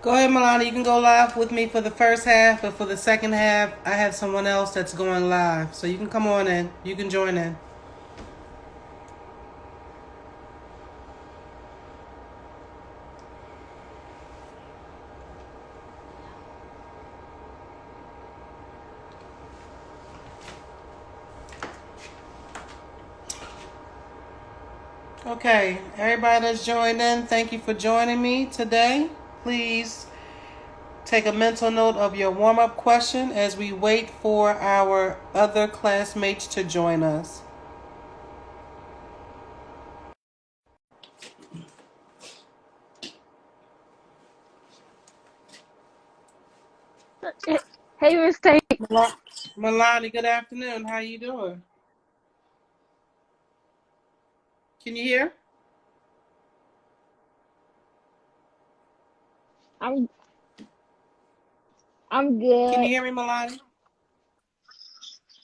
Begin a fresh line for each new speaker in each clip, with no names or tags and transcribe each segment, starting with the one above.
Go ahead, Milana. You can go live with me for the first half, but for the second half, I have someone else that's going live. So you can come on in. You can join in. Okay, everybody that's joined in, thank you for joining me today. Please take a mental note of your warm up question as we wait for our other classmates to join us.
Hey, Miss Tate.
Milani, good afternoon. How you doing? Can you hear?
I'm I'm
Can you
good.
hear me, Milani?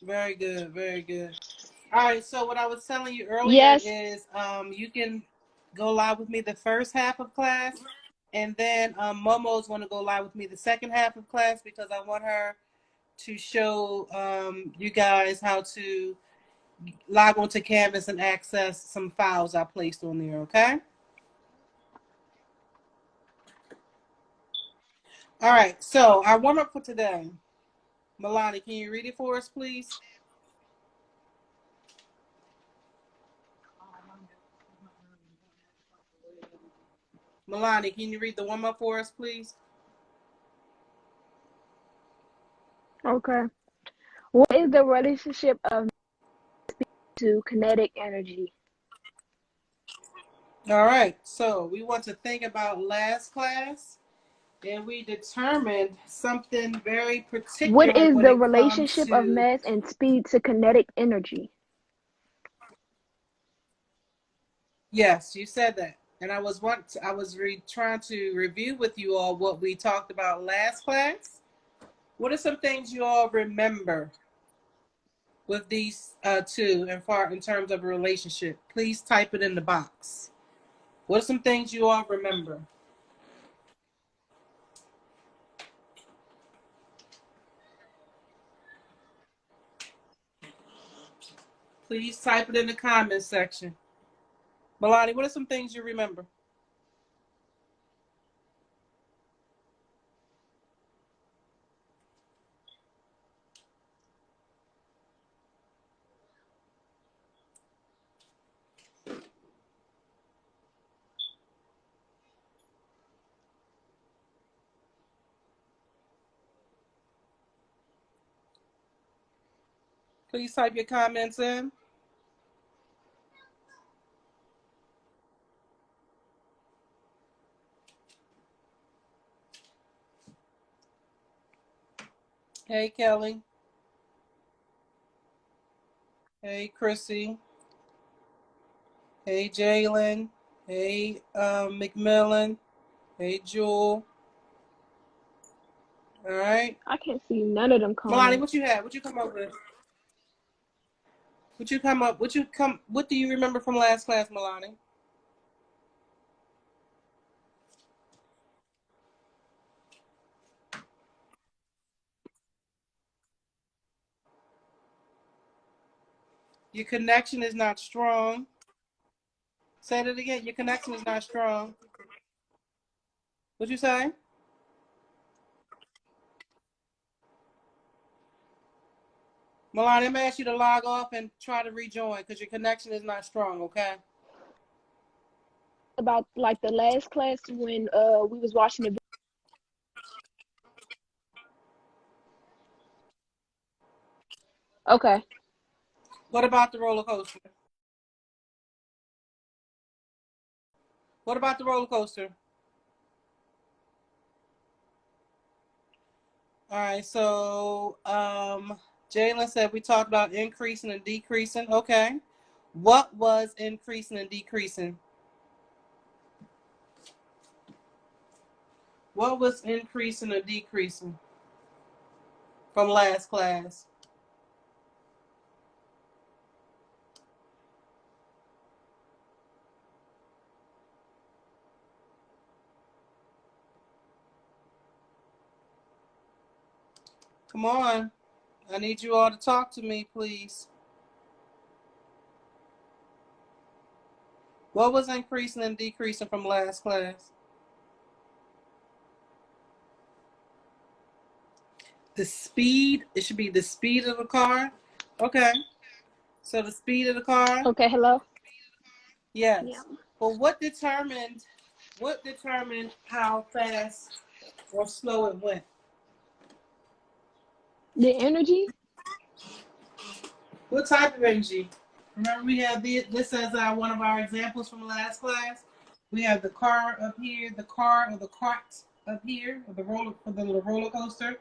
Very good, very good. All right, so what I was telling you earlier
Yes.
is you can go live with me the first half of class, and then Momo's going to go live with me the second half of class because I want her to show you guys how to log onto Canvas and access some files I placed on there, okay? All right, so our warm up for today. Milani, can you read it for us, please? Milani, can you read the warm up for us, please?
Okay. What is the relationship of to kinetic energy?
All right, so we want to think about last class, and we determined something very
What
particular
is
when
the
it comes
relationship of
to,
mass and speed to kinetic energy?
yes, you said that. And I was trying to review with you all what we talked about last class. What are some things you all remember with these two in terms of a relationship? Please type it in the box. What are some things you all remember? Please type it in the comments section. Milani, what are some things you remember? Please type your comments in. Hey, Kelly. Hey, Chrissy. Hey, Jalen. Hey, McMillan. Hey, Jewel. All right.
I can't see none of them
Milani,
comments.
what you have? What you come up with? What you come up? What you come? What do you remember from last class, Milani? Your connection is not strong. Say that again. Your connection is not strong. What you say? Milani, I'm gonna ask you to log off and try to rejoin because your connection is not strong. Okay.
About like the last class when we was watching the. Okay.
What about the roller coaster? What about the roller coaster? All right. So, Jalen said we talked about increasing and decreasing. Okay. What was increasing and decreasing? What was increasing or decreasing from last class? Come on. I need you all to talk to me, please. What was increasing and decreasing from last class? The speed. It should be the speed of the car. Okay. So the speed of the car.
Okay, hello?
Yes.
Yeah.
But what determined how fast or slow it went?
The energy?
What type of energy? Remember we had this as one of our examples from last class. We have the car up here, the car or the cart up here, or the roller coaster.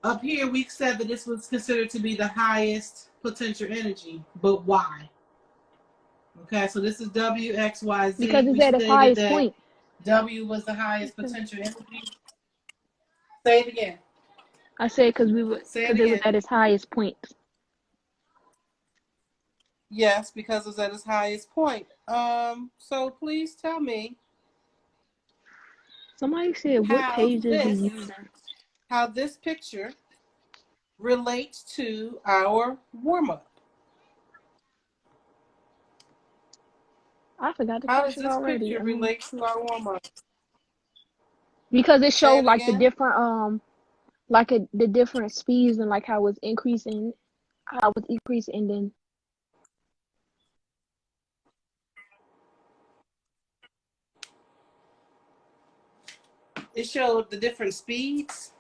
Up here we said that this was considered to be the highest potential energy, but why? Okay, so this is W, X, Y,
Because
Z.
it's
We
at its
stated
highest
that
point.
W was the highest potential energy. Say it again.
I said
Say it
because it was
again.
at its highest point.
Yes, because it was at its highest point. So please tell me
Somebody said, what
how
page is he using?
this picture relates to our warm-up.
I forgot the
How does
question
this
already.
picture relate to our warm-up?
Because it
Say
showed
it
like the
again.
different the different speeds and like how it's increasing, and then
It showed the different speeds.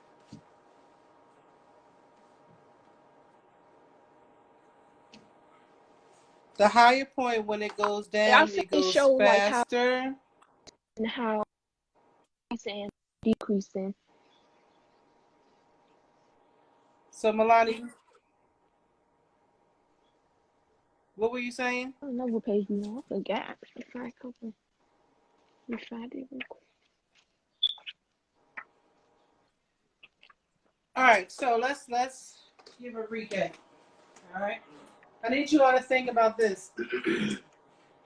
The higher point, when it goes
I
down,
said
it
it
goes
showed like how
faster.
and how increasing, decreasing.
So Milani, what were you saying?
I don't know what page we on. I forgot. We find it real quick.
All right, so let's give a recap. All right, I need you all to think about this.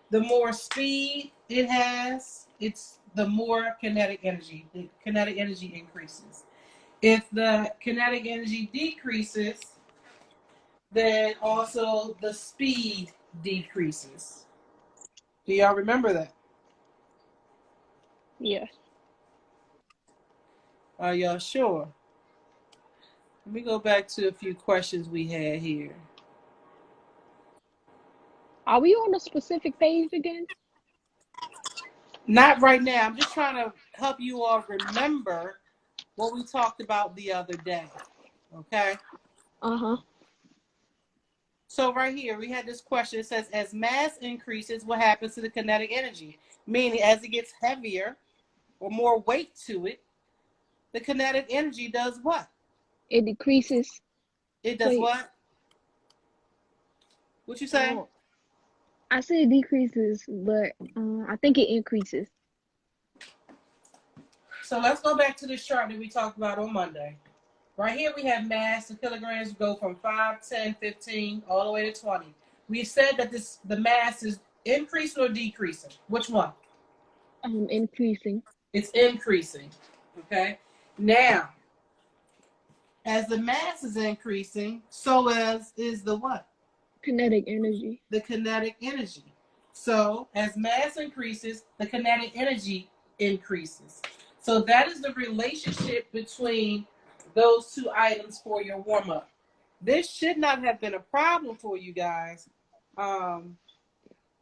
The more speed it has, it's the more kinetic energy. The kinetic energy increases. If the kinetic energy decreases, then also the speed decreases. Do y'all remember that?
Yes.
Are y'all sure? Let me go back to a few questions we had here.
Are we on a specific page again?
Not right now. I'm just trying to help you all remember what we talked about the other day. Okay?
Uh-huh.
So right here, we had this question. It says, as mass increases, what happens to the kinetic energy? Meaning, as it gets heavier or more weight to it, the kinetic energy does what?
It decreases.
It does
Wait.
what? What you say?
I said it decreases, but I think it increases.
So let's go back to this chart that we talked about on Monday. Right here we have mass. The kilograms go from 5, 10, 15, all the way to 20. We said that the mass is increasing or decreasing. Which one?
Increasing.
It's increasing. Okay. Now, as the mass is increasing, so as is the what?
Kinetic energy.
The kinetic energy. So as mass increases, the kinetic energy increases. So that is the relationship between those two items for your warm-up. This should not have been a problem for you guys,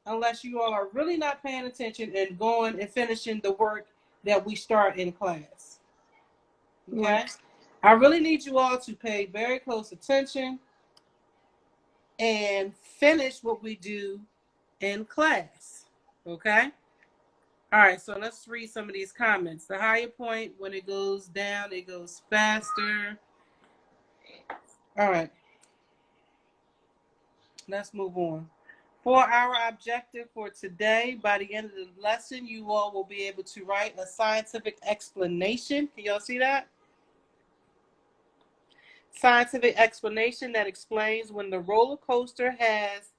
unless you all are really not paying attention and going and finishing the work that we start in class. Okay?
Right.
I really need you all to pay very close attention and finish what we do in class. Okay? All right, so let's read some of these comments. The higher point, when it goes down, it goes faster. All right, let's move on. For our objective for today, by the end of the lesson, you all will be able to write a scientific explanation. Can y'all see that? Scientific explanation that explains when the roller coaster has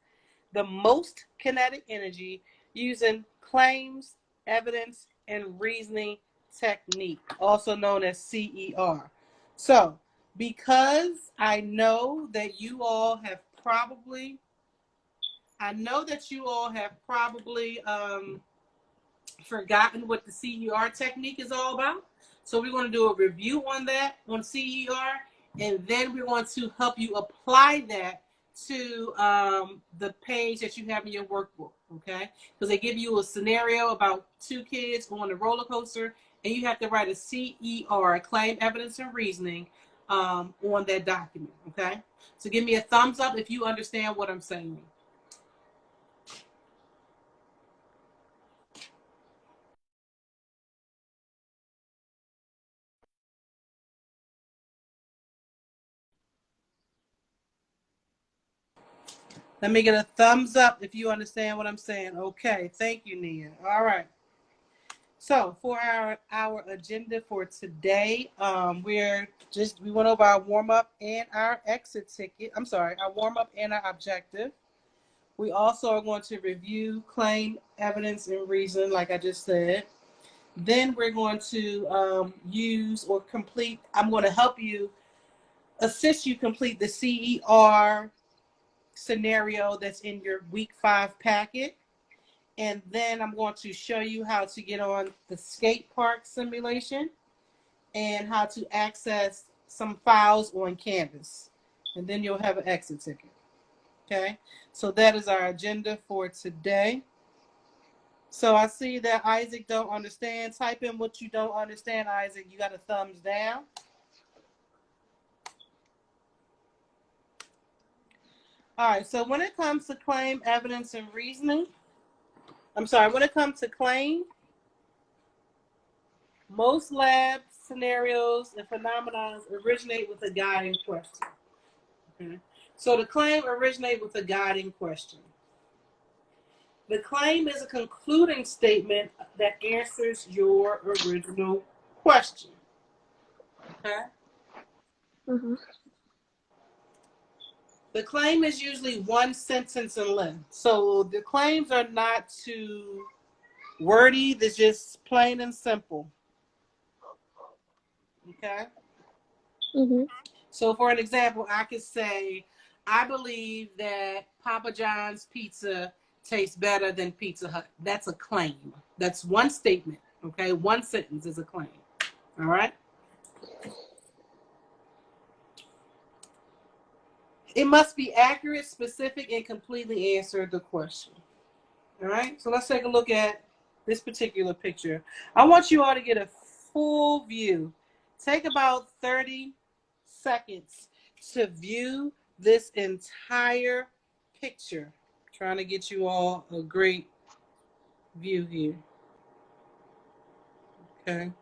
the most kinetic energy using claims, evidence, and reasoning technique, also known as CER. So, because I know that you all have probably, forgotten what the CER technique is all about. So we're going to do a review on that, on CER, and then we're going to help you apply that to the page that you have in your workbook, okay? Because they give you a scenario about two kids on a roller coaster, and you have to write a CER, claim, evidence, and reasoning, on that document, okay? So give me a thumbs up if you understand what I'm saying. Let me get a thumbs up if you understand what I'm saying. Okay, thank you, Nia. All right. So for our agenda for today, we went over our warm up and our exit ticket. I'm sorry, our warm up and our objective. We also are going to review, claim, evidence, and reason, like I just said. Then we're going to use or complete. I'm going to help you, assist you complete the CER scenario that's in your week 5 packet. And then I'm going to show you how to get on the skate park simulation and how to access some files on Canvas. And then you'll have an exit ticket. Okay, so that is our agenda for today. So I see that Isaac don't understand. Type in what you don't understand, Isaac. You got a thumbs down. All right, so when it comes to claim, evidence, and reasoning, when it comes to claim, most lab scenarios and phenomena originate with a guiding question. Okay. So the claim originates with a guiding question. The claim is a concluding statement that answers your original question. Okay.
Mm-hmm.
The claim is usually one sentence in length. So the claims are not too wordy. They're just plain and simple. Okay.
Mm-hmm.
So for an example, I could say, I believe that Papa John's pizza tastes better than Pizza Hut. That's a claim. That's one statement. Okay. One sentence is a claim. All right. It must be accurate, specific, and completely answer the question. All right. So let's take a look at this particular picture. I want you all to get a full view. Take about 30 seconds to view this entire picture. Trying to get you all a great view here. Okay.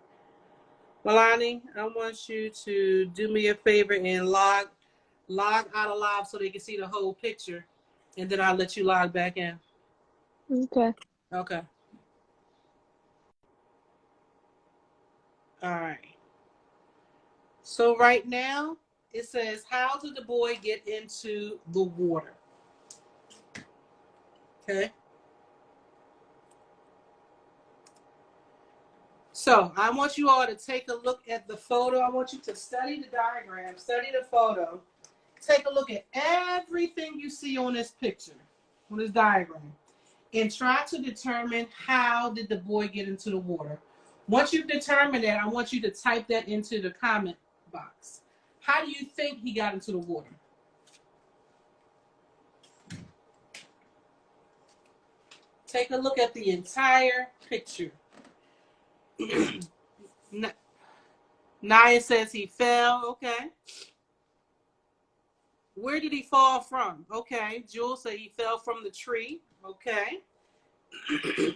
Milani, I want you to do me a favor and log out of live so they can see the whole picture. And then I'll let you log back in.
Okay.
Okay. All right. So right now, it says, how did the boy get into the water? Okay. So I want you all to take a look at the photo. I want you to study the diagram, study the photo. Take a look at everything you see on this picture, on this diagram, and try to determine how did the boy get into the water. Once you've determined that, I want you to type that into the comment box. How do you think he got into the water? Take a look at the entire picture. Naya says he fell. Okay. Where did he fall from? Okay. Jules said he fell from the tree. Okay.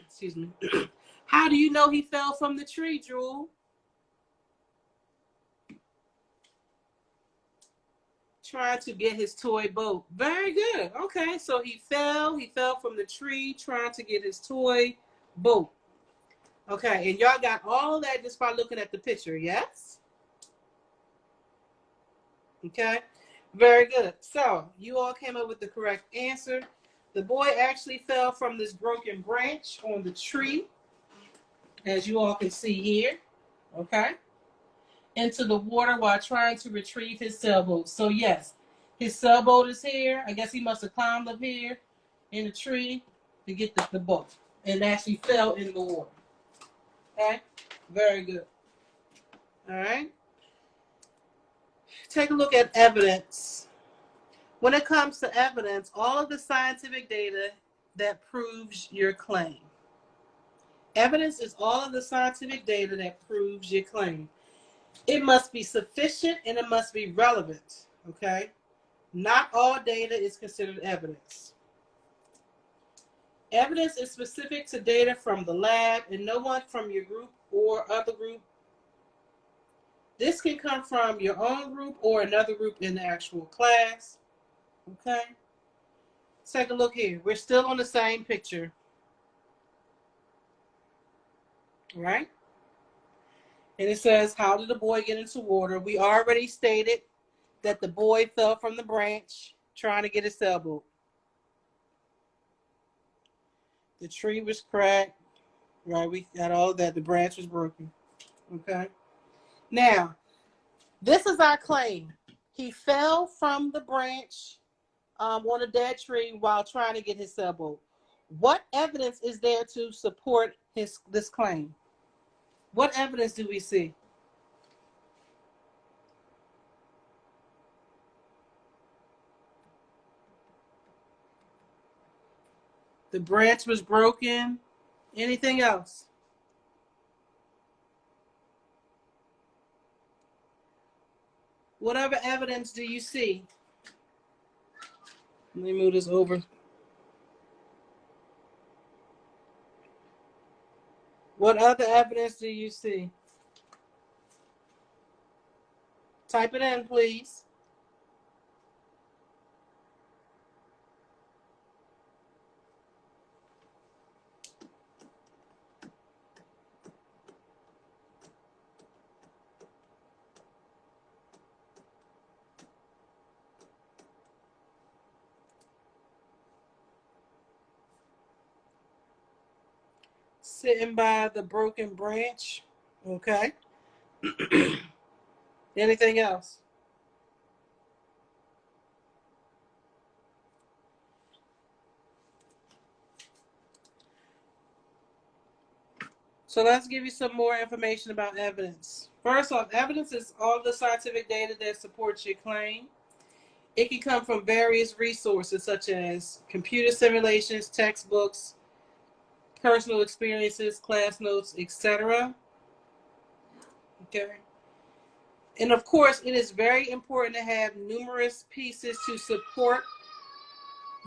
Excuse me. How do you know he fell from the tree, Jewel? Trying to get his toy boat. Very good. Okay, so he fell from the tree trying to get his toy boat. Okay, and y'all got all that just by looking at the picture, yes? Okay, very good. So you all came up with the correct answer. The boy actually fell from this broken branch on the tree, as you all can see here. okay, into the water while trying to retrieve his sailboat. So yes, his sailboat is here. I guess he must have climbed up here in the tree to get the boat and actually fell in the water. Okay, very good. All right, take a look at evidence. When it comes to evidence, all of the scientific data that proves your claim. Evidence is all of the scientific data that proves your claim. It must be sufficient and it must be relevant, okay? Not all data is considered evidence. Evidence is specific to data from the lab and no one from your group or other group. This can come from your own group or another group in the actual class, okay? Let's take a look here. We're still on the same picture, right? And it says, how did the boy get into water? We already stated that the boy fell from the branch trying to get his sailboat. The tree was cracked, right? We got all that. The branch was broken, okay? Now, this is our claim. He fell from the branch on a dead tree while trying to get his sailboat. What evidence is there to support this claim? What evidence do we see? The branch was broken. Anything else? What other evidence do you see? Let me move this over. What other evidence do you see? Type it in, please. Sitting by the broken branch. Okay. Anything else? So let's give you some more information about evidence. First off, evidence is all the scientific data that supports your claim. It can come from various resources such as computer simulations, textbooks, personal experiences, class notes, etc. Okay. And of course, it is very important to have numerous pieces to support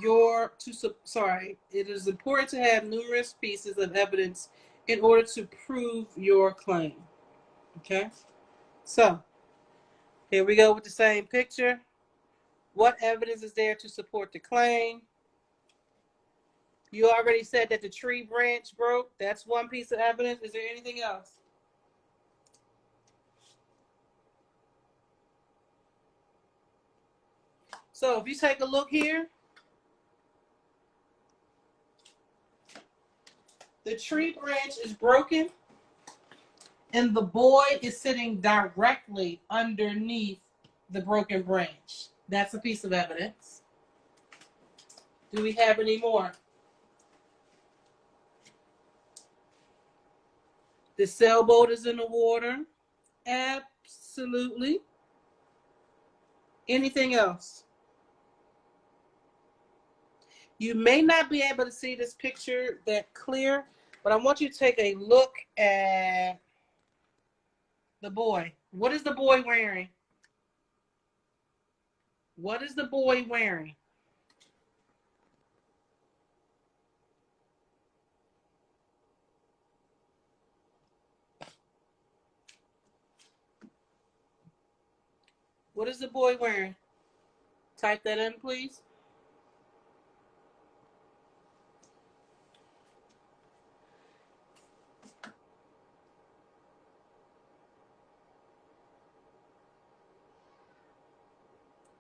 it is important to have numerous pieces of evidence in order to prove your claim. Okay? So, here we go with the same picture. What evidence is there to support the claim? You already said that the tree branch broke. That's one piece of evidence. Is there anything else? So, if you take a look here, the tree branch is broken and the boy is sitting directly underneath the broken branch. That's a piece of evidence. Do we have any more? The sailboat is in the water. Absolutely. Anything else? You may not be able to see this picture that clear, but I want you to take a look at the boy. What is the boy wearing? What is the boy wearing? What is the boy wearing? Type that in, please.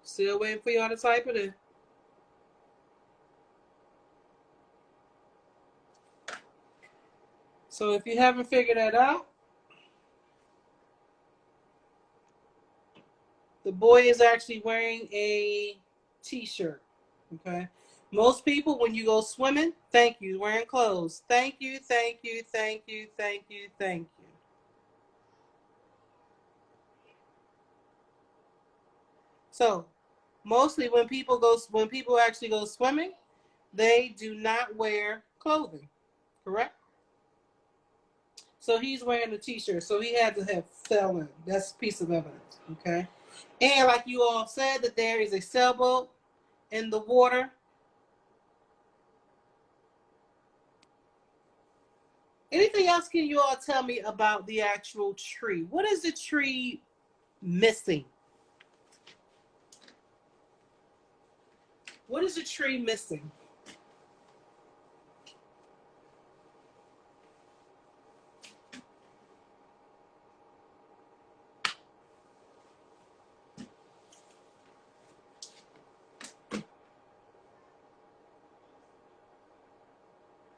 Still waiting for y'all to type it in. So if you haven't figured that out, The boy is actually wearing a t-shirt. Okay. Most people, when you go swimming, thank you, wearing clothes. Thank you, thank you, thank you, thank you, thank you. So, mostly when people actually go swimming, they do not wear clothing, correct? So he's wearing a t-shirt, so he had to have fell in. That's a piece of evidence, okay? And like you all said, that there is a sailboat in the water. Anything else can you all tell me about the actual tree? What is the tree missing? What is the tree missing?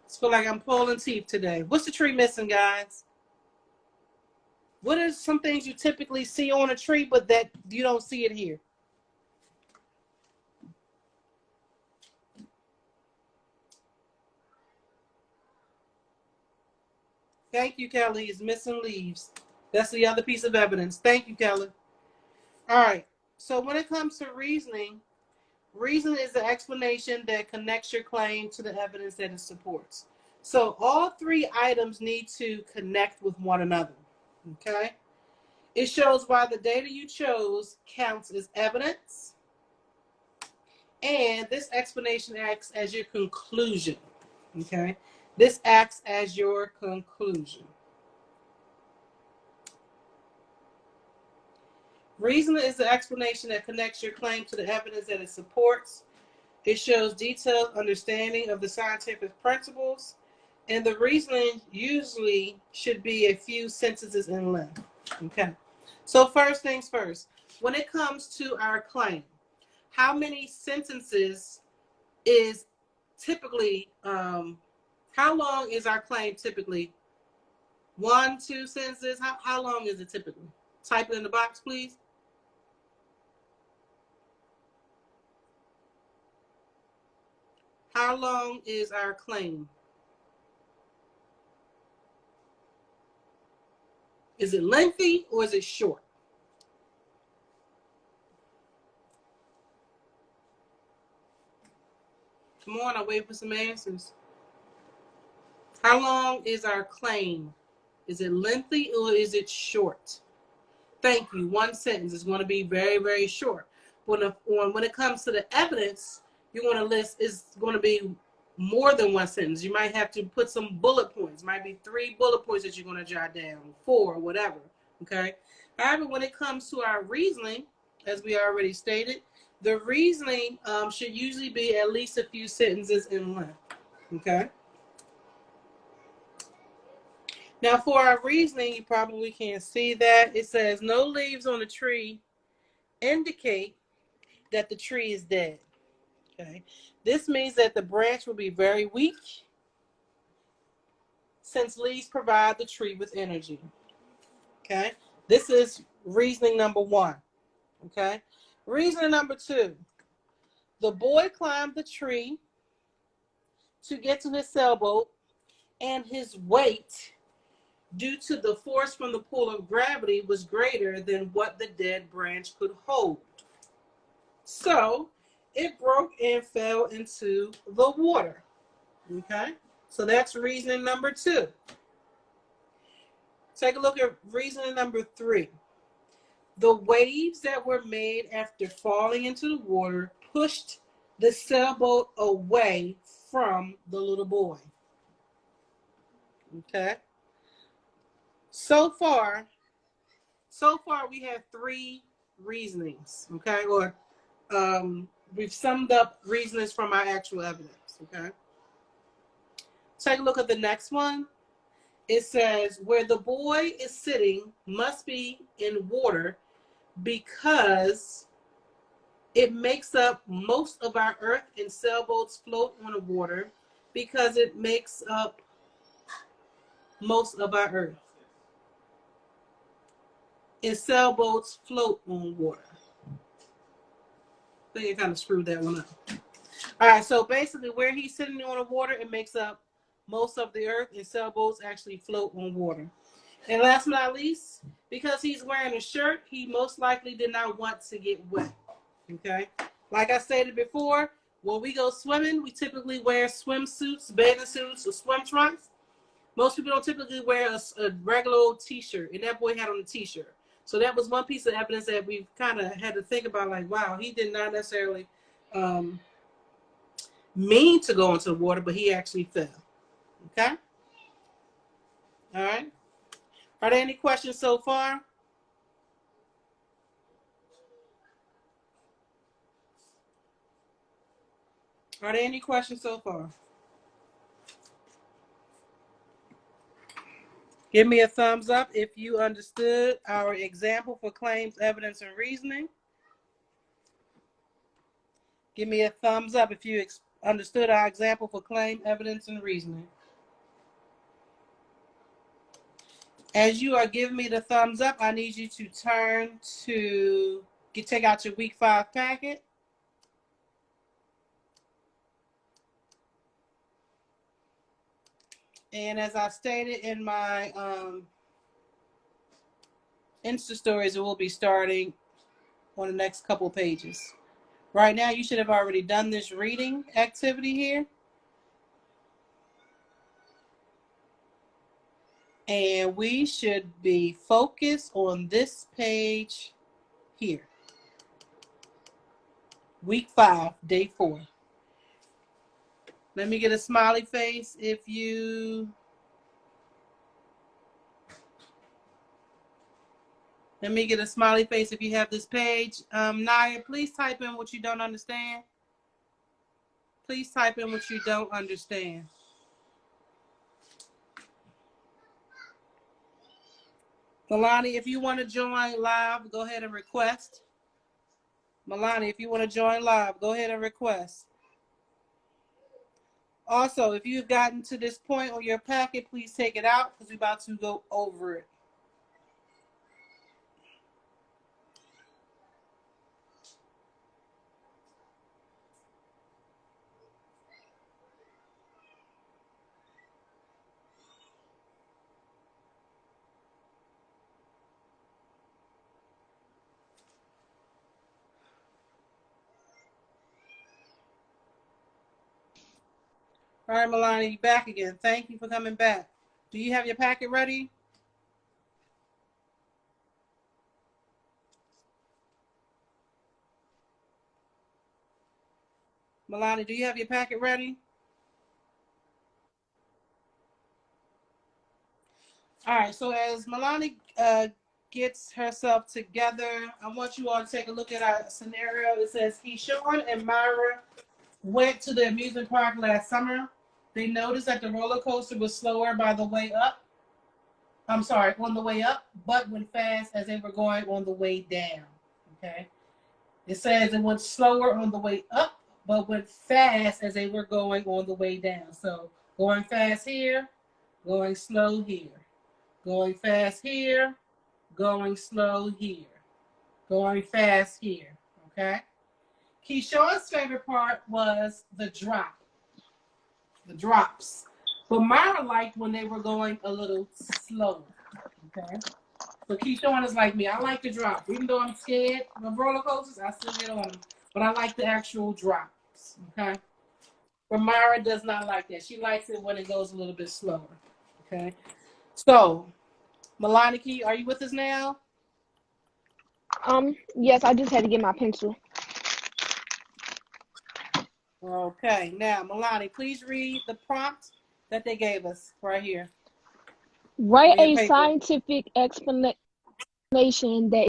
I feel like I'm pulling teeth today. What's the tree missing, guys? What are some things you typically see on a tree, but that you don't see it here? Thank you, Kelly. It's missing leaves. That's the other piece of evidence. Thank you, Kelly. All right. So when it comes to reasoning, reason is the explanation that connects your claim to the evidence that it supports. So all three items need to connect with one another. Okay? It shows why the data you chose counts as evidence. And this explanation acts as your conclusion. Okay? This acts as your conclusion. Reason is the explanation that connects your claim to the evidence that it supports. It shows detailed understanding of the scientific principles, and the reasoning usually should be a few sentences in length. Okay. So first things first, when it comes to our claim, how many sentences is typically, how long is our claim typically? 1, 2 sentences? How long is it typically? Type it in the box, please. How long is our claim? Is it lengthy or is it short? Come on, I'll wait for some answers. How long is our claim? Is it lengthy or is it short? Thank you. One sentence is going to be very, very short. When it comes to the evidence, you're going to list is going to be more than one sentence. You might have to put some bullet points. Might be 3 bullet points that you're going to jot down, 4, whatever. Okay. However, when it comes to our reasoning, as we already stated, the reasoning should usually be at least a few sentences in length. Okay. Now, for our reasoning, you probably can't see that. It says no leaves on the tree indicate that the tree is dead. Okay. This means that the branch will be very weak since leaves provide the tree with energy. Okay. This is reasoning number 1. Okay. Reasoning number 2. The boy climbed the tree to get to his sailboat, and his weight, due to the force from the pull of gravity, was greater than what the dead branch could hold. So it broke and fell into the water. Okay, so that's reasoning number 2. Take a look at reasoning number 3. The waves that were made after falling into the water pushed the sailboat away from the little boy. Okay. So far we have 3 reasonings. Okay, or we've summed up reasonings from our actual evidence. Okay. Take a look at the next one. It says where the boy is sitting must be in water because it makes up most of our earth, and sailboats float on the water because it makes up most of our earth. And sailboats float on water. I think I kind of screwed that one up. All right, so basically where he's sitting on the water, it makes up most of the earth, and sailboats actually float on water. And last but not least, because he's wearing a shirt, he most likely did not want to get wet. Okay? Like I stated before, when we go swimming, we typically wear swimsuits, bathing suits, or swim trunks. Most people don't typically wear a regular old t-shirt, and that boy had on a t-shirt. So that was one piece of evidence that we kind of had to think about, like, wow, he did not necessarily mean to go into the water, but he actually fell. Okay? All right. Are there any questions so far? Are there any questions so far? Give me a thumbs up if you understood our example for claims, evidence, and reasoning. Give me a thumbs up if you understood our example for claim, evidence, and reasoning. As you are giving me the thumbs up, I need you to turn to take out your week 5 packet. And as I stated in my Insta stories, it will be starting on the next couple pages. Right now, you should have already done this reading activity here. And we should be focused on this page here. Week 5, day 4. Let me get a smiley face if you... Let me get a smiley face if you have this page. Naya, please type in what you don't understand. Please type in what you don't understand. Milani, if you want to join live, go ahead and request. Milani, if you want to join live, go ahead and request. Also, if you've gotten to this point on your packet, please take it out because we're about to go over it. All right, Milani, you're back again. Thank you for coming back. Do you have your packet ready? Milani, do you have your packet ready? All right, so as Milani gets herself together, I want you all to take a look at our scenario. It says, Keyshawn and Myra went to the amusement park last summer. They noticed that the roller coaster was slower by the way up. I'm sorry, on the way up, but went fast as they were going on the way down. Okay. It says it went slower on the way up, but went fast as they were going on the way down. So going fast here, going slow here. Going fast here, going slow here. Going fast here. Okay. Keyshawn's favorite part was the drop. The drops. But Myra liked when they were going a little slower. Okay. So Keyshawn is like me. I like the drop. Even though I'm scared of roller coasters, I still get on them. But I like the actual drops. Okay. But Myra does not like that. She likes it when it goes a little bit slower. Okay. So, Milani, are you with us now?
Yes, I just had to get my pencil.
Okay. Now, Milani, please read the prompt that they gave us right here.
Write a scientific explanation that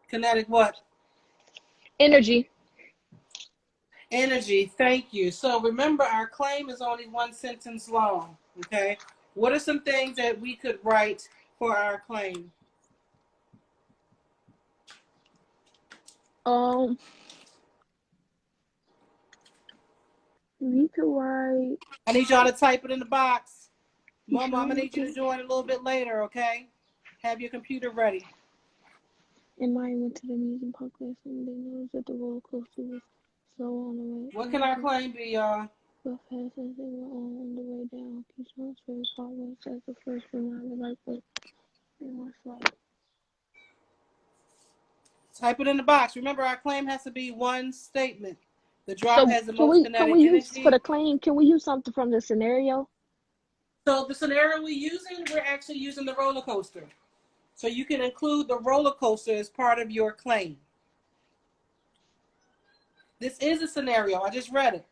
kinetic what?
energy.
Energy. Thank you. So remember, our claim is only one sentence long. Okay. What are some things that we could write for our claim?
We could write.
I need y'all to type it in the box.
You
Mama,
sure
I'm gonna
we
need you to
can?
join a little bit later, okay? Have your computer ready.
And Maya went to the amusement park last night. They noticed that the roller coaster was slow on the way
What can
up,
our claim be, y'all?
but fast as they were on the way down. Keith was very cautious as the first reminder, like but they were slow.
Type it in the box. Remember, our claim has to be one statement. The drop
So
has the most
can
kinetic
we use for
energy.
the claim? Can we use something from the scenario?
So the scenario we're using, we're actually using the roller coaster. So you can include the roller coaster as part of your claim. This is a scenario. I just read it.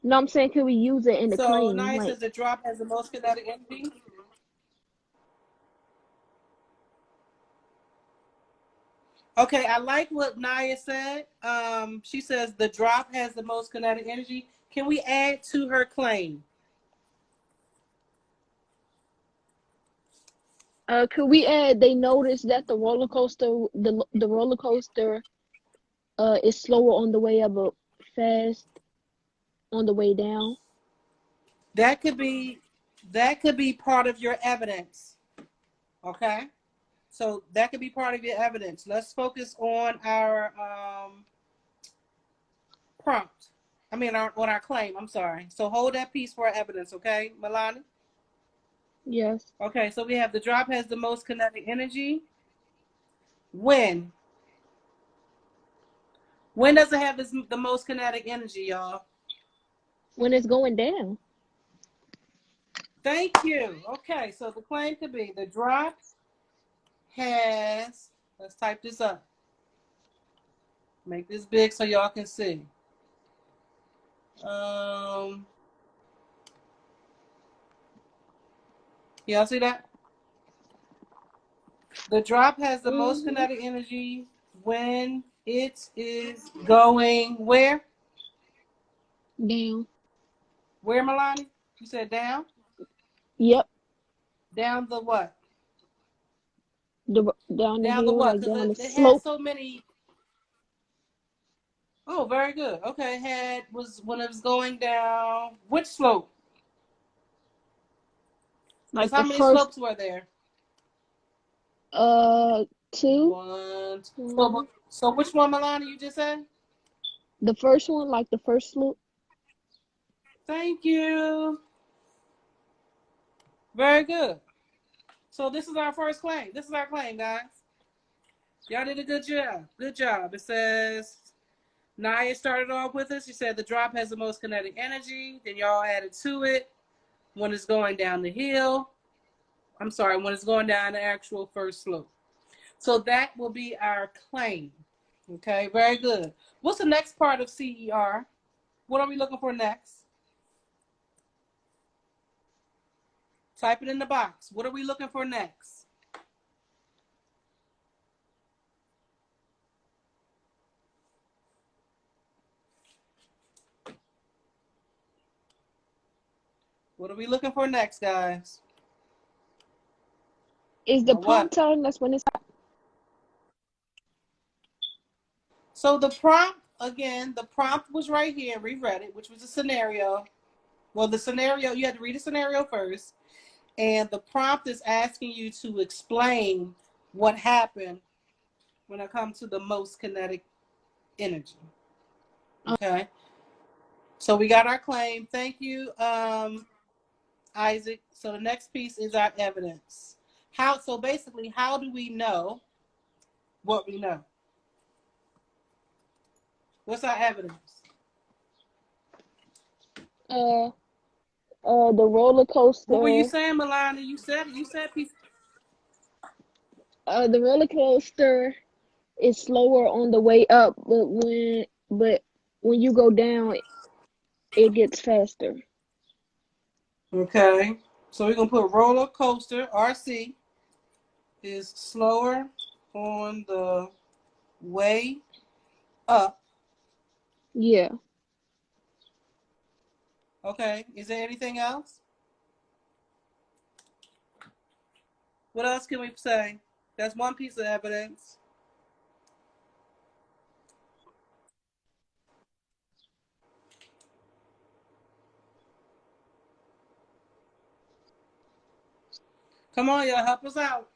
No, I'm saying can we use it in the
So
claim?
Naya
Like,
says the drop has the most kinetic energy. Okay, I like what Naya said. She says the drop has the most kinetic energy. Can we add to her claim?
could we add? They noticed that the roller coaster, the roller coaster, is slower on the way up, but fast on the way down.
That could be part of your evidence. Okay? So that could be part of your evidence. Let's focus on our prompt. On our claim. I'm sorry. So hold that piece for our evidence, okay, Milani?
Yes.
Okay, so we have the drop has the most kinetic energy. When? When does it have the most kinetic energy, y'all?
When it's going down.
Thank you. Okay, so the claim could be the drop has, let's type this up. Make this big so y'all can see. Y'all see that? The drop has the most
Mm-hmm.
kinetic energy when it is going where?
Down.
Where, Milani? You said down?
Yep.
Down the what?
Down the
Down the
hill,
what?
like
Because
down the
it has
slope.
so many. Oh, very good. Okay, had was when it was going down. Which slope? Because
Like
how
the
many
first
slopes were there?
two.
One.
Mm,
So which one, Milani, you just said?
the first one, like the first slope.
Thank you. Very good. So this is our first claim. This is our claim, guys. Y'all did a good job. Good job. It says Naya started off with us. She said the drop has the most kinetic energy. Then y'all added to it when it's going down the hill. I'm sorry, when it's going down the actual first slope. So that will be our claim. Okay, very good. What's the next part of CER? What are we looking for next? Type it in the box. What are we looking for next? What are we looking for next, guys?
Is the
What?
prompt telling us when it's
So the prompt, again, the prompt was right here. We read it, which was a scenario. Well, the scenario, you had to read the scenario first. And the prompt is asking you to explain what happened when it comes to the most kinetic energy. Okay. So we got our claim. Thank you, Isaac. So the next piece is our evidence. So basically, how do we know what we know? What's our evidence?
uh the roller
What were you
coaster.
saying, Melania? You said piece.
The roller coaster is slower on the way up, but when you go down, it gets faster.
Okay. So we're gonna put roller coaster, RC, is slower on the way up.
Yeah.
Okay. Is there anything else? What else can we say? That's one piece of evidence. Come on, y'all, help us out.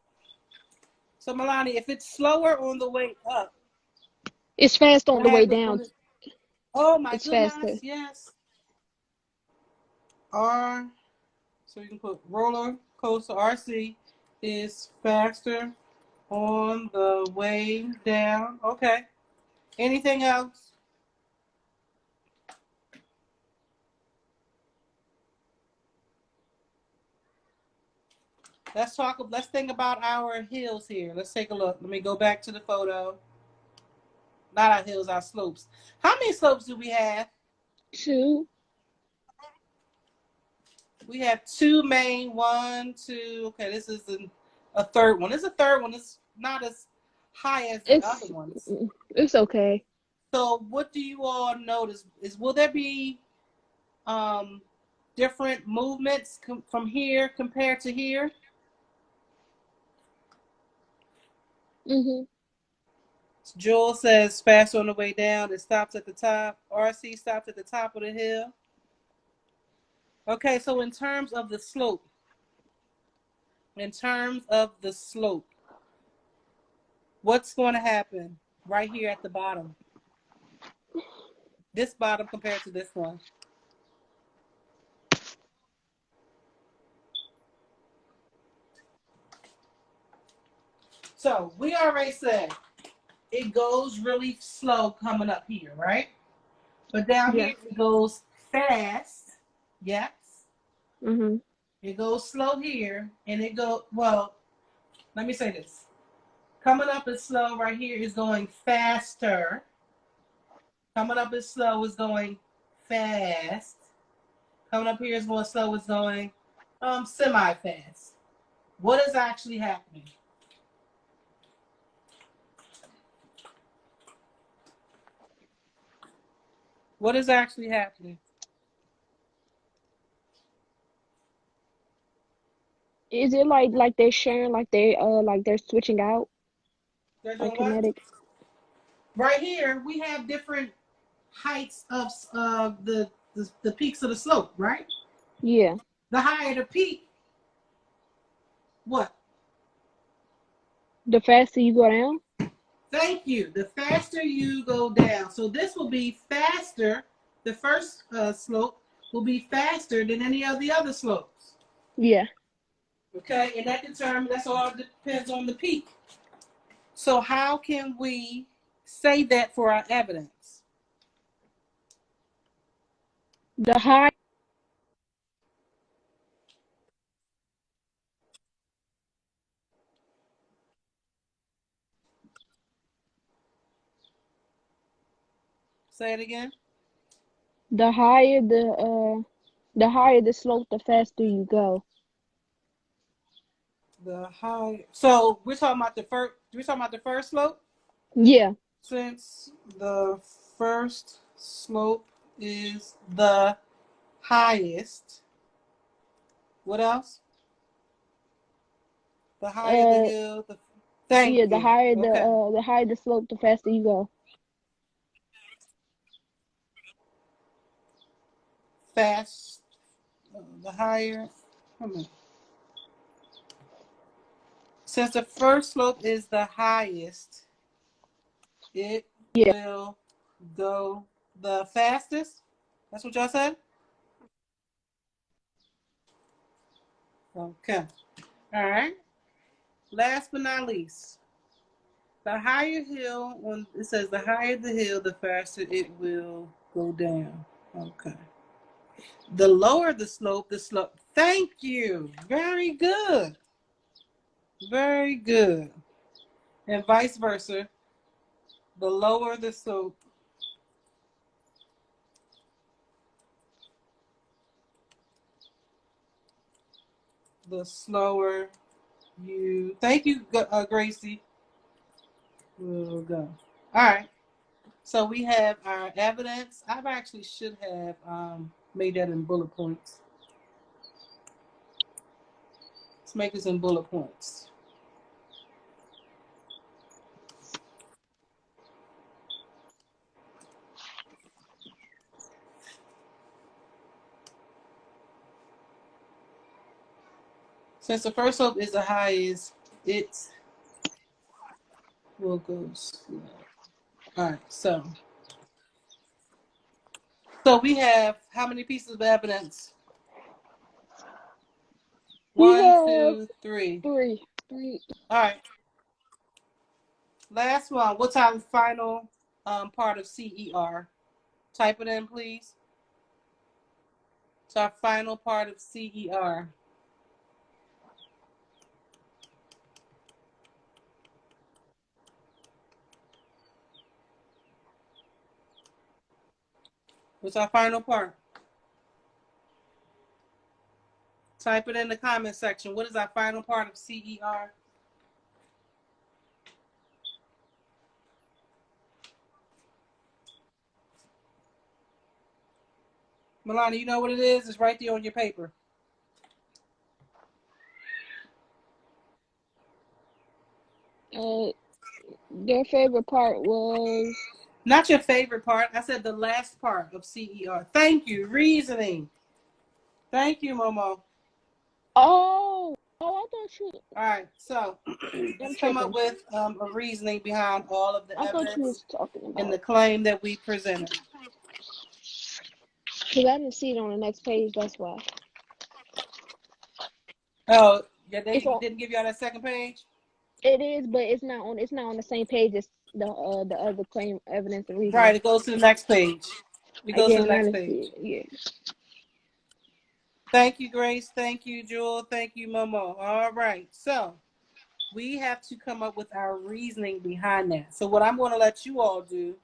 So, Milani, if it's slower on the way up,
It's fast on
what
the way
happens
down.
when it? Oh my
It's faster.
goodness, yes. R. So you can put roller coaster RC is faster on the way down. Okay. Anything else? Let's think about our hills here. Let's take a look. Let me go back to the photo. Not our hills, our slopes. How many slopes do we have?
2.
We have two main, one, two. Okay, this is a third one. This is a third one. It's not as high as the other
It's
ones.
it's okay.
So what do you all notice? Will there be um, different movements from here compared to here?
Mhm.
Joel says fast on the way down. It stops at the top. RC stops at the top of the hill. Okay, so in terms of the slope, what's going to happen right here at the bottom? This bottom compared to this one. So we already said it goes really slow coming up here, right? But down
Yeah.
here it goes fast. Yes.
Mhm.
It goes slow here, and it well. Let me say this. Coming up is slow right here is going faster. Coming up is slow is going fast. Coming up here is going slow is going semi-fast. What is actually happening? What is actually happening?
Is it like they're sharing, like they're switching out,
They're
like
doing what?
kinetic?
Right here, we have different heights of the peaks of the slope, right?
Yeah.
The higher the peak, what?
The faster you go down?
Thank you. The faster you go down. So this will be faster. The first slope will be faster than any of the other slopes.
Yeah.
Okay, and that's all depends on the peak. So how can we say that for our evidence?
The high
Say it again.
the higher the higher the slope, the faster you go.
The high. So we're talking about the first. We're talking about the first slope.
Yeah.
Since the first slope is the highest, what else? The higher the
Uh
hill, thank
yeah,
you. Okay.
the higher the slope, the faster you go.
Fast, the higher. Since the first slope is the highest, it
Yeah.
will go the fastest. That's what y'all said? Okay. All right. Last but not least, the higher hill, when it says the higher the hill, the faster it will go down. Okay. The lower the slope, Thank you. Very good. Very good. And vice versa. The lower the slope, the slower you. Thank you, Gracie. Will go. All right. So we have our evidence. I actually should have made that in bullet points. Let's make this in bullet points. Since the first slope is the highest, it will go slow. All right, so we have how many pieces of evidence?
We
1,
have
2, 3.
three.
All right. Last one. What's our final part of CER? Type it in, please. It's our final part of CER. What's our final part? Type it in the comment section. What is our final part of CER? Milana, you know what it is? It's right there on your paper.
Their favorite part was
Not your favorite part. I said the last part of CER. Thank you. Reasoning. Thank you, Momo.
I thought you.
All right. So
I'm
let's come up
tripping.
with a reasoning behind all of the
I thought you
evidence
was talking
and the
about.
claim that we presented.
Cause I didn't see it on the next page. That's why.
Oh, yeah,
It's
they
on.
didn't give you all that second page?
It is, but it's not on. It's not on the same page as the other claim, evidence, and reasoning.
Right. It goes to the next page. It goes
Yeah,
to the
now
next
to
page.
see it. Yeah.
Thank you, Grace. Thank you, Jewel. Thank you, Momo. All right. So we have to come up with our reasoning behind that. So what I'm going to let you all do,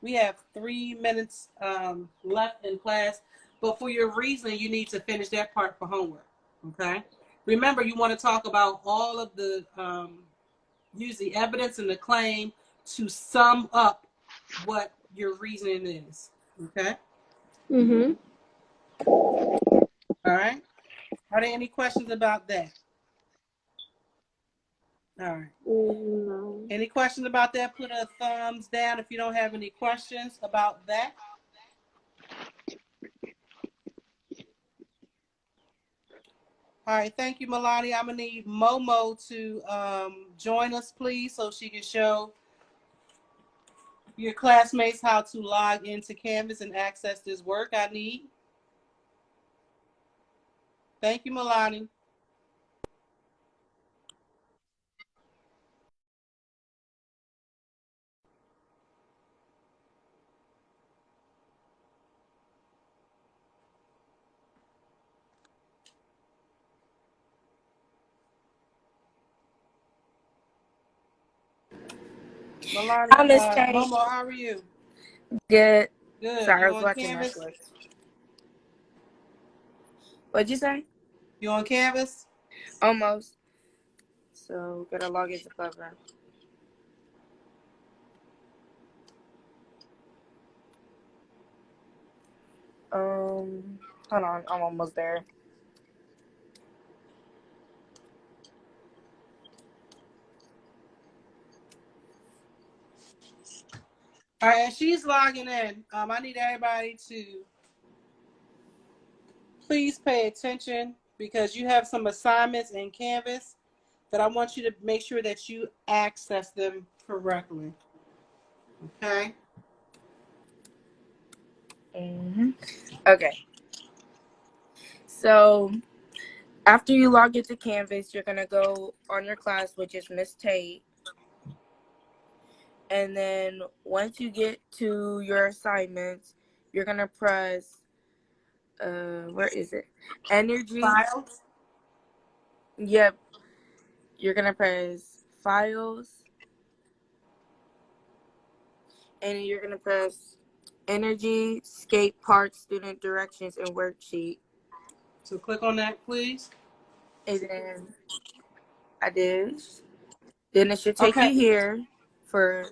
we have 3 minutes left in class, but for your reasoning, you need to finish that part for homework. Okay. Remember, you want to talk about all of the use the evidence and the claim to sum up what your reasoning is. Okay.
Mhm.
All right. Are there any questions about that? All right.
No.
Any questions about that? Put a thumbs down if you don't have any questions about that. All right. Thank you, Melania. I'm going to need Momo to join us, please, so she can show your classmates how to log into Canvas and access this work I need. Thank you, Melania. Melania,
Hi, Miss Tate.
Momo, how are you?
Good.
Good.
Sorry, I
You
was
on
watching
Canvas?
Netflix. What'd you say?
You on Canvas?
Almost. So, gotta log into Clever. Hold on. I'm almost there.
All right, as she's logging in, I need everybody to please pay attention because you have some assignments in Canvas that I want you to make sure that you access them correctly. Okay?
Okay. So, after you log into Canvas, you're gonna go on your class, which is Miss Tate. And then once you get to your assignments, you're gonna press where is it? Energy.
Files.
Yep. You're gonna press files, and you're gonna press energy, skate park, student directions, and worksheet.
So click on that, please.
And then I did. Then it should take
Okay.
you here for.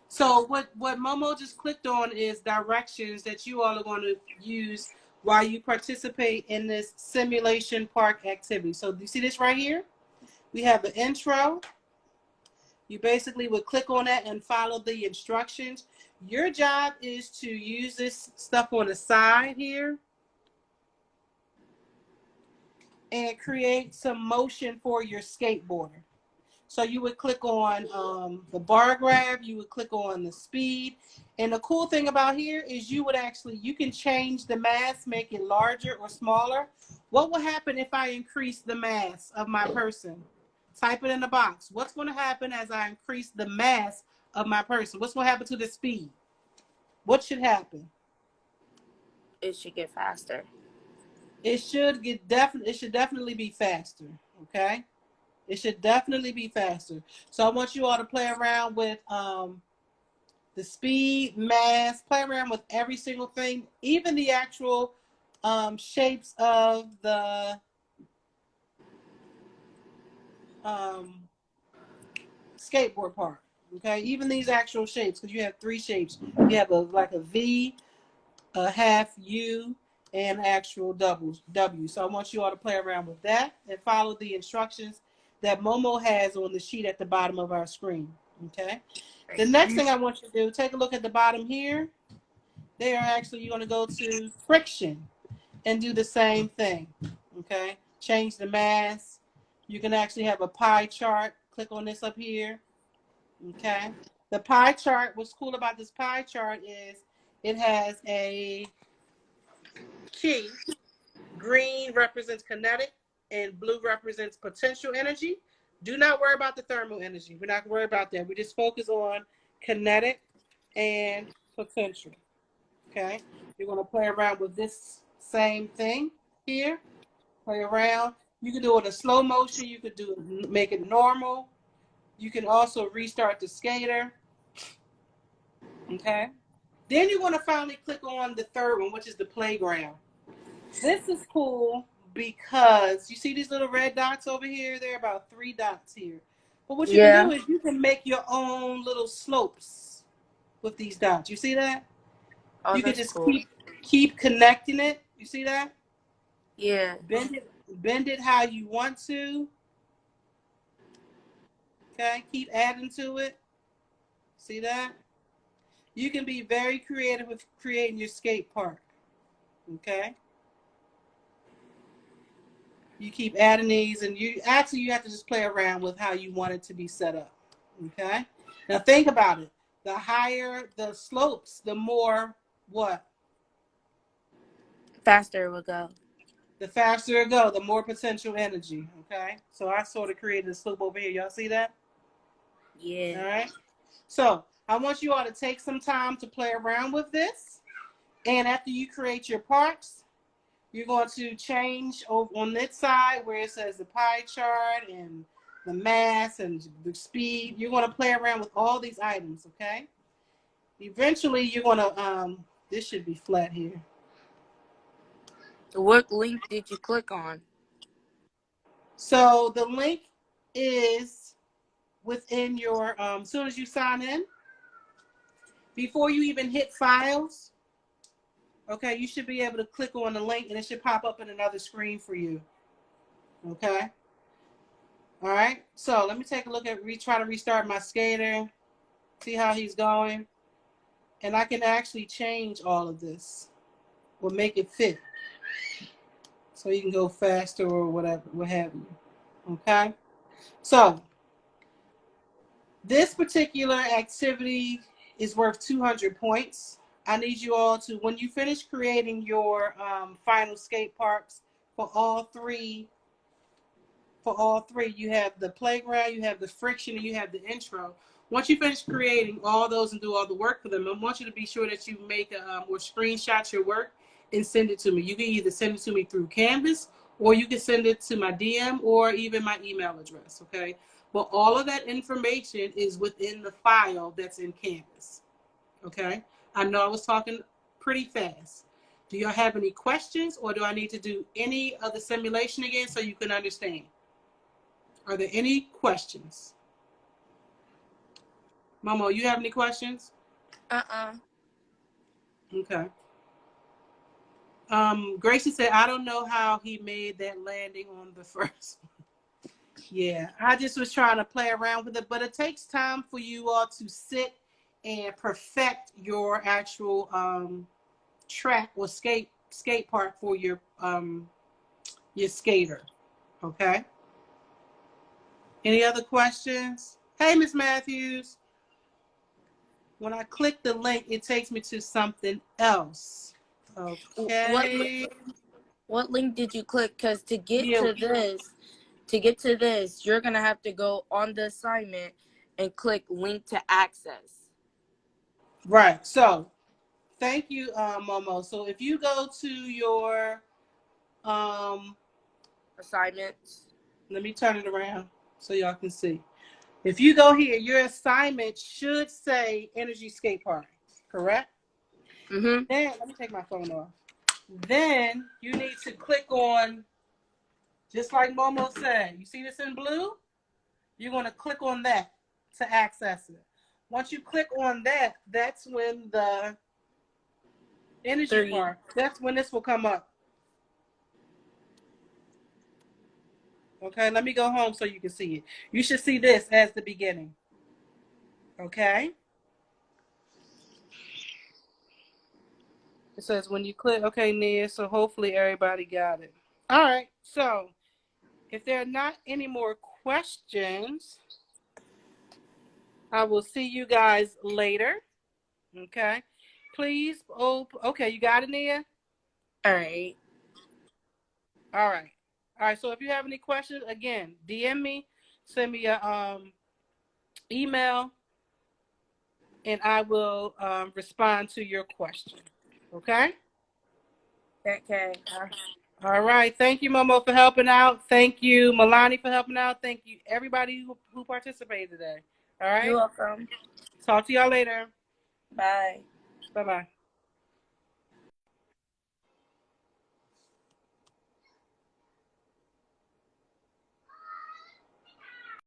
So what Momo just clicked on is directions that you all are going to use while you participate in this simulation park activity. So do you see this right here? We have the intro. You basically would click on that and follow the instructions. Your job is to use this stuff on the side here and create some motion for your skateboarder. So you would click on the bar grab, you would click on the speed. And the cool thing about here is you can change the mass, make it larger or smaller. What will happen if I increase the mass of my person? Type it in the box. What's going to happen as I increase the mass of my person? What's going to happen to the speed? What should happen?
It should get faster.
It should definitely be faster. Okay? It should definitely be faster. So I want you all to play around with the speed, mass, play around with every single thing, even the actual shapes of the skateboard part. Okay, even these actual shapes, because you have 3 shapes. You have like a V, a half U, and actual W. So I want you all to play around with that and follow the instructions that Momo has on the sheet at the bottom of our screen. Okay. The next thing I want you to do, take a look at the bottom here. They are actually, you're going to go to friction and do the same thing. Okay. Change the mass. You can actually have a pie chart. Click on this up here. Okay. The pie chart, what's cool about this pie chart is it has a key. Green represents kinetic and blue represents potential energy. Do not worry about the thermal energy. We're not going to worry about that. We just focus on kinetic and potential. Okay. You're going to play around with this same thing here. Play around. You can do it in slow motion. You could make it normal. You can also restart the skater. Okay. Then you're going to finally click on the third one, which is the playground. This is cool because you see these little red dots over here? There are about 3 dots here. But what you can do is you can make your own little slopes with these dots. You see that?
Oh,
you can
that's
just
cool.
keep connecting it. You see that?
Yeah.
Bend it how you want to. Okay, keep adding to it. See that? You can be very creative with creating your skate park. Okay? You keep adding these, and you have to just play around with how you want it to be set up. Okay? Now think about it. The higher the slopes, the more what?
Faster it will go.
The faster it go, the more potential energy. Okay? So I sort of created a slope over here. Y'all see that?
Yeah.
All right? So I want you all to take some time to play around with this. And after you create your parts, you're going to change over on this side where it says the pie chart and the mass and the speed. You're going to play around with all these items, okay? Eventually, you're going to, this should be flat here.
What link did you click on?
So the link is within your, as soon as you sign in, before you even hit files, okay, you should be able to click on the link and it should pop up in another screen for you. Okay. All right. So let me take a look at try to restart my skater. See how he's going. And I can actually change all of this. Or make it fit. So you can go faster or whatever, what have you. Okay. So this particular activity is worth 200 points. I need you all to, when you finish creating your final skate parks for all three, you have the playground, you have the friction, and you have the intro. Once you finish creating all those and do all the work for them, I want you to be sure that you make or screenshot your work and send it to me. You can either send it to me through Canvas or you can send it to my DM or even my email address, okay? But all of that information is within the file that's in Canvas, okay? I know I was talking pretty fast. Do y'all have any questions or do I need to do any of the simulation again so you can understand? Are there any questions? Momo, you have any questions? Okay. Gracie said, I don't know how he made that landing on the first one. Yeah, I just was trying to play around with it, but it takes time for you all to sit and perfect your actual track or skate park for your skater. Okay. Any other questions? Hey, Miss Matthews. When I click the link, it takes me to something else. Okay.
What link did you click? Because to get
Yeah.
to this, you're gonna have to go on the assignment and click link to access.
Right. So thank you, Momo. So if you go to your
Assignments.
let me turn it around so y'all can see. If you go here, your assignment should say Energy Skate Park, correct?
Mm-hmm.
Then let me take my phone off. Then you need to click on, just like Momo said, you see this in blue? You're going to click on that to access it. Once you click on that, that's when the Energy Park, that's when this will come up. Okay, let me go home so you can see it. You should see this as the beginning. Okay? It says when you click, okay, Nia, so hopefully everybody got it. All right, so if there are not any more questions, I will see you guys later. Okay? Please, okay, you got it, Nia?
All right.
All right. All right, so if you have any questions, again, DM me, send me a email, and I will respond to your question. Okay?
Okay.
All right. Thank you, Momo, for helping out. Thank you, Milani, for helping out. Thank you, everybody who participated today. All right?
You're welcome.
Talk to y'all later.
Bye.
Bye-bye.